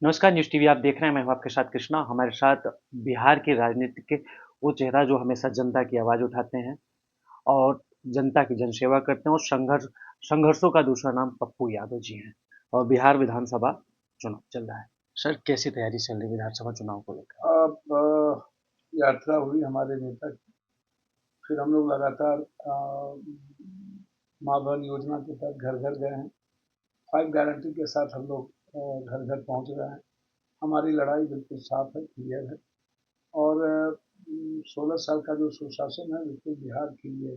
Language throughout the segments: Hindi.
नमस्कार न्यूज़ टीवी आप देख रहे हैं, मैं हूं आपके साथ कृष्णा। हमारे साथ बिहार की राजनीति के वो चेहरा जो हमेशा जनता की आवाज़ उठाते हैं और जनता की जनसेवा करते हैं और संघर्षों का दूसरा नाम पप्पू यादव जी हैं। और बिहार विधानसभा चुनाव चल रहा है। सर कैसी तैयारी चल रही है विधानसभा चुनाव को लेकर? अब यात्रा हुई हमारे नेता की। फिर हम लोग लगातार माँ बहन योजना के तहत घर घर गए हैं। 5 गारंटी के साथ हम लोग घर घर पहुंच रहे हैं। हमारी लड़ाई बिल्कुल साफ है, क्लियर है। और 16 साल का जो सुशासन है बिल्कुल बिहार के लिए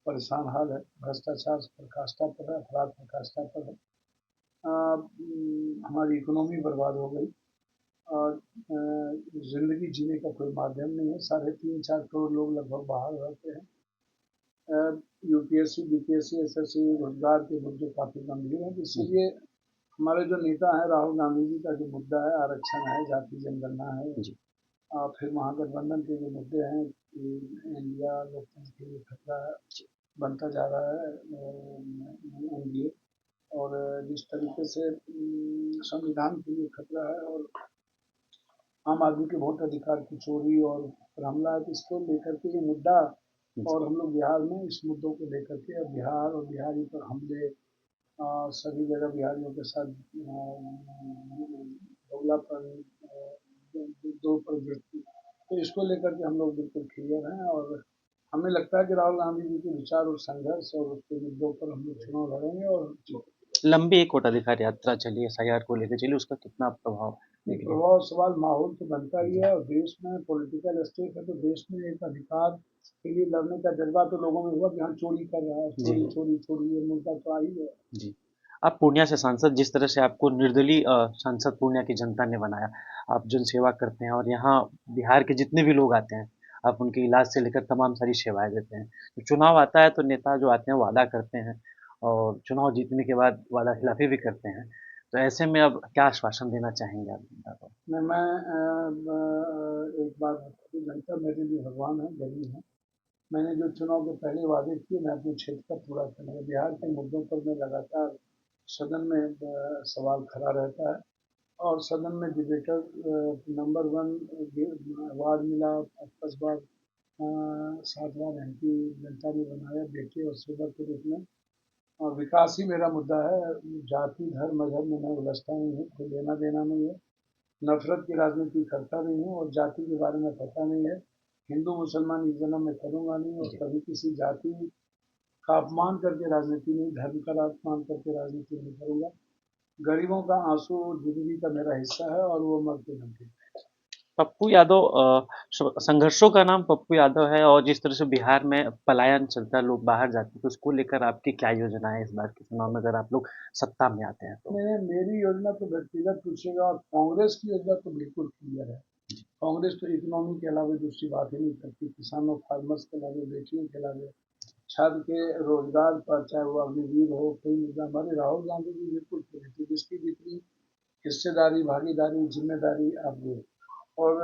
परेशान हाल है। भ्रष्टाचार पराकाष्ठा पर है, अपराध पराकाष्ठा पर है। हमारी इकोनॉमी बर्बाद हो गई और जिंदगी जीने का कोई माध्यम नहीं है। 3.5 4 करोड़ लोग लगभग बाहर रहते हैं। यूपीएससी बीपीएससी एसएससी रोजगार के मुद्दे काफी गंभीर हैं, इसीलिए हमारे जो नेता हैं राहुल गांधी जी का जो मुद्दा है आरक्षण है, जाति जनगणना है। जी। फिर महागठबंधन के जो मुद्दे हैं कि इंडिया लोकतंत्र के लिए खतरा बनता जा रहा है एनडीए। और जिस तरीके से संविधान के लिए खतरा है और आम आदमी के वोट अधिकार की चोरी और हमला है, तो इसको लेकर के ये मुद्दा। जी। और हम लोग बिहार में इस मुद्दों को लेकर के अब बिहार और बिहारी पर हमले, सभी जगह बिहारियों के साथ दोगलापन, दो प्रवृत्ति, तो इसको लेकर के हम लोग बिल्कुल क्लियर हैं। और हमें लगता है कि राहुल गांधी जी के विचार और संघर्ष और उसके मुद्दों पर हम लोग चुनाव लड़ेंगे। और लंबी एक वोटाधिकार यात्रा चली एसआईआर को लेकर चली, उसका कितना प्रभाव नहीं, देख रहे प्रभाव सवाल माहौल तो बनता ही हैं? है। और देश में पॉलिटिकल स्टेट है, तो देश में एक अधिकार के लिए लड़ने का जज्बा तो लोगों में हुआ कि हम चोरी कर रहा है, जी। चोरी चोरी चोरी, ये मुद्दा तो आ ही है। जी। आप पूर्णिया से सांसद, जिस तरह से आपको निर्दलीय सांसद पूर्णिया की जनता ने बनाया, आप जनसेवा करते हैं और यहाँ बिहार के जितने भी लोग आते हैं, आप उनके इलाज से लेकर तमाम सारी सेवाएँ देते हैं। तो चुनाव आता है तो नेता जो आते हैं वादा करते हैं और चुनाव जीतने के बाद वादाखिलाफ़ी भी करते हैं। तो ऐसे में अब क्या आश्वासन देना चाहेंगे आप जनता को? एक बात बता दूं, जनता मेरे लिए भगवान है, गरीब है। मैंने जो चुनाव के पहले वादे किए मैं अपने क्षेत्र का पूरा करूँगा। बिहार के मुद्दों पर मैं लगातार सदन में सवाल खड़ा रहता है। और सदन में डिबेटर नंबर 1 अवार्ड मिला। 10 बार 7 बार एमपी जनता ने बनाया, बेटे और सेवा के रूप में। और विकास ही मेरा मुद्दा है। जाति धर्म मजहब में मैं उलझता नहीं हूँ, कोई लेना देना नहीं है। नफरत की राजनीति करता नहीं हूँ और जाति के बारे में पता नहीं है। हिंदू मुसलमान इस जन्म में करूंगा नहीं, और जी। कभी किसी जाति का अपमान करके राजनीति नहीं, धर्म का अपमान करके राजनीति नहीं करूंगा। गरीबों का आंसू जिंदगी का मेरा हिस्सा है और वो मरते दम तक। पप्पू यादव संघर्षों का नाम पप्पू यादव है और जिस तरह से बिहार में पलायन चलता है, लोग बाहर जाते हैं, तो उसको लेकर आपकी क्या योजना है इस बार के चुनाव में अगर आप लोग सत्ता में आते हैं तो? नहीं, मेरी योजना तो व्यक्तिगत पूछेगा, और कांग्रेस की योजना तो बिल्कुल क्लियर है। कांग्रेस तो इकोनॉमी के अलावा दूसरी बात ही नहीं करती। किसानों फार्मर्स के अलावा, बेटियों के अलावा, छात्र के रोजगार पर, चाहे वो अग्निवीर हो, कोई मुद्दा हमारे राहुल गांधी जी बिल्कुल पॉजिटिव, जिसकी जितनी हिस्सेदारी, भागीदारी, जिम्मेदारी आप दो। और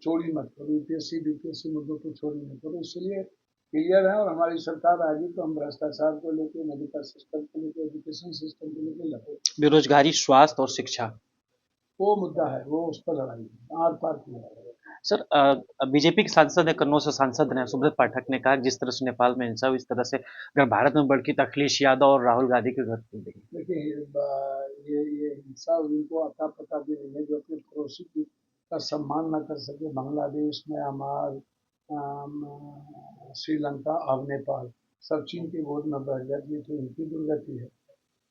चोरी मत करो, यूपीएससी बीपीएससी मुद्दों को चोरी मत करो, इसलिए क्लियर है। और हमारी सरकार आएगी तो हम भ्रष्टाचार को लेकर, मेडिकल सिस्टम को लेकर, एजुकेशन सिस्टम को लेकर लड़े। बेरोजगारी, स्वास्थ्य और शिक्षा। वो मुद्दा है, वो उस पर लड़ाई है, आर पार की लड़ाई है। सर बीजेपी के सांसद है, कन्नौज से सांसद हैं सुब्रत पाठक ने कहा कि जिस तरह से नेपाल में हिंसा हुई, इस तरह से अगर भारत में बढ़ती तो अखिलेश यादव और राहुल गांधी के घर खोल देंगे। देखिए, ये हिंसा उनको अता पता भी नहीं है, जो अपने पड़ोसी की का सम्मान न कर सके। बांग्लादेश, म्यांमार, श्रीलंका, अब नेपाल, सब चीन के गोद में बैठ जाती है, तो इनकी दुर्गति है।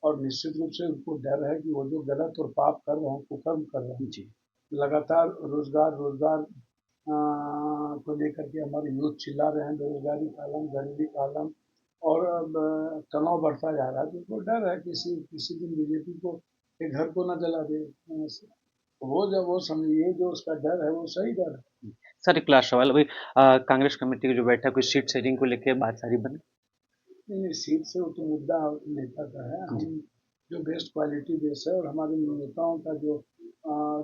और निश्चित रूप से उनको डर है कि वो जो गलत और पाप कर रहे हैं, कुकर्म कर रहे हैं, जी। लगातार रोजगार रोजगार को लेकर के हमारे यूथ चिल्ला रहे हैं, बेरोजगारी का आलम, गरीबी का आलम। और अब तनाव बढ़ता जा रहा है, तो उनको डर है किसी किसी दिन बीजेपी को के घर को न जला दे। वो जब वो समझिए, जो उसका डर है वो सही डर है। सर एक लास्ट सवाल, अभी कांग्रेस कमेटी की जो बैठक हुई सीट शेयरिंग को लेकर बात सारी बनी? नहीं, सीट से वो तो मुद्दा नेता का है। हम जी। जो बेस्ट क्वालिटी बेस है, और हमारे नेताओं का जो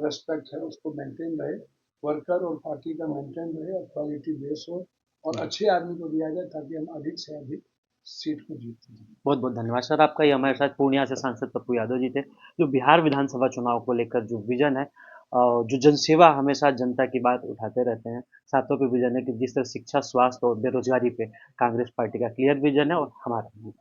रेस्पेक्ट है उसको मेंटेन रहे, वर्कर और पार्टी का मेंटेन रहे, और क्वालिटी बेस हो और अच्छे आदमी को दिया जाए, ताकि हम अधिक से अधिक सीट को जीतते थे। बहुत बहुत धन्यवाद सर आपका। ये हमारे साथ पूर्णिया से सांसद पप्पू यादव जी थे, जो बिहार विधानसभा चुनाव को लेकर जो विजन है, जो जनसेवा हमेशा जनता की बात उठाते रहते हैं, सातों पे विजन है कि जिस तरह शिक्षा, स्वास्थ्य और बेरोजगारी पे कांग्रेस पार्टी का क्लियर विजन है और हमारा भी।